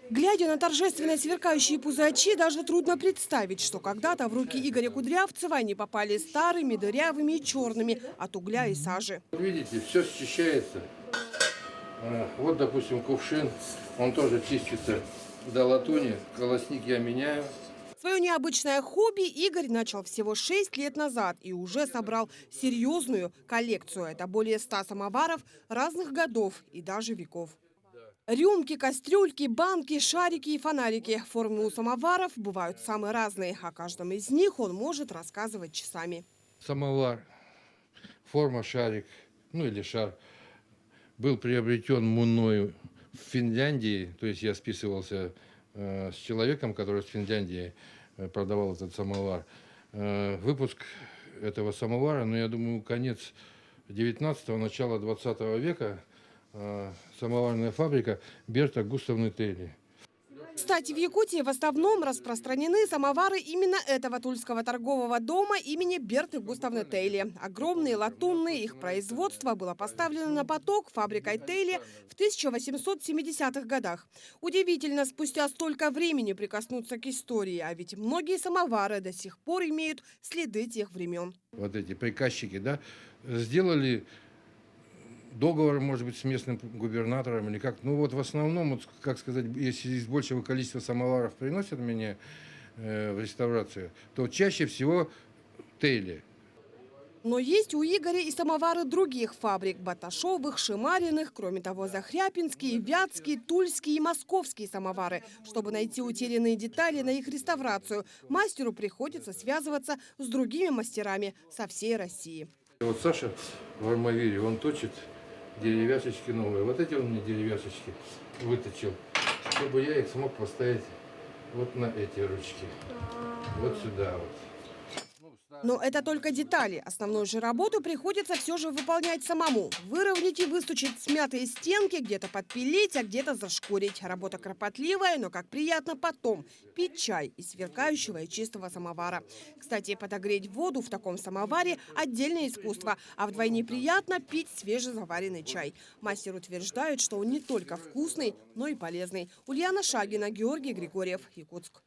Глядя на торжественно сверкающие пузачи, даже трудно представить, что когда-то в руки Игоря Кудрявцева они попали старыми, дырявыми и черными от угля и сажи. Видите, все счищается. Вот, допустим, кувшин, он тоже чистится до латуни. Колосник я меняю. Свое необычное хобби Игорь начал всего 6 лет назад и уже собрал серьезную коллекцию. Это более 100 самоваров разных годов и даже веков. Рюмки, кастрюльки, банки, шарики и фонарики. Формы у самоваров бывают самые разные. О каждом из них он может рассказывать часами. Самовар, форма шарик, ну или шар, был приобретен мною в Финляндии. То есть я списывался с человеком, который в Финляндии продавал этот самовар. Выпуск этого самовара, ну я думаю, конец 19-го, начало 20 века. Самоварная фабрика Берта Густавны Тейли. Кстати, в Якутии в основном распространены самовары именно этого тульского торгового дома имени Берты Густавны Тейли. Огромные, латунные, их производство было поставлено на поток фабрикой Тейли в 1870-х годах. Удивительно, спустя столько времени прикоснуться к истории, а ведь многие самовары до сих пор имеют следы тех времен. Вот эти приказчики, да, сделали договор, может быть, с местным губернатором или как. Ну вот в основном, вот, как сказать, если из большего количества самоваров приносят мне в реставрацию, то чаще всего Тейли. Но есть у Игоря и самовары других фабрик – Баташовых, Шимариных, кроме того, Захряпинские, Вятские, Тульские и Московские самовары. Чтобы найти утерянные детали на их реставрацию, мастеру приходится связываться с другими мастерами со всей России. Вот Саша в Армавире, он точит деревяшечки новые. Вот эти он мне деревяшечки выточил, чтобы я их смог поставить вот на эти ручки. Вот сюда вот. Но это только детали. Основную же работу приходится все же выполнять самому. Выровнять и выстучить смятые стенки, где-то подпилить, а где-то зашкурить. Работа кропотливая, но как приятно потом пить чай из сверкающего и чистого самовара. Кстати, подогреть воду в таком самоваре – отдельное искусство. А вдвойне приятно пить свежезаваренный чай. Мастер утверждает, что он не только вкусный, но и полезный. Ульяна Шагина, Георгий Григорьев, Якутск.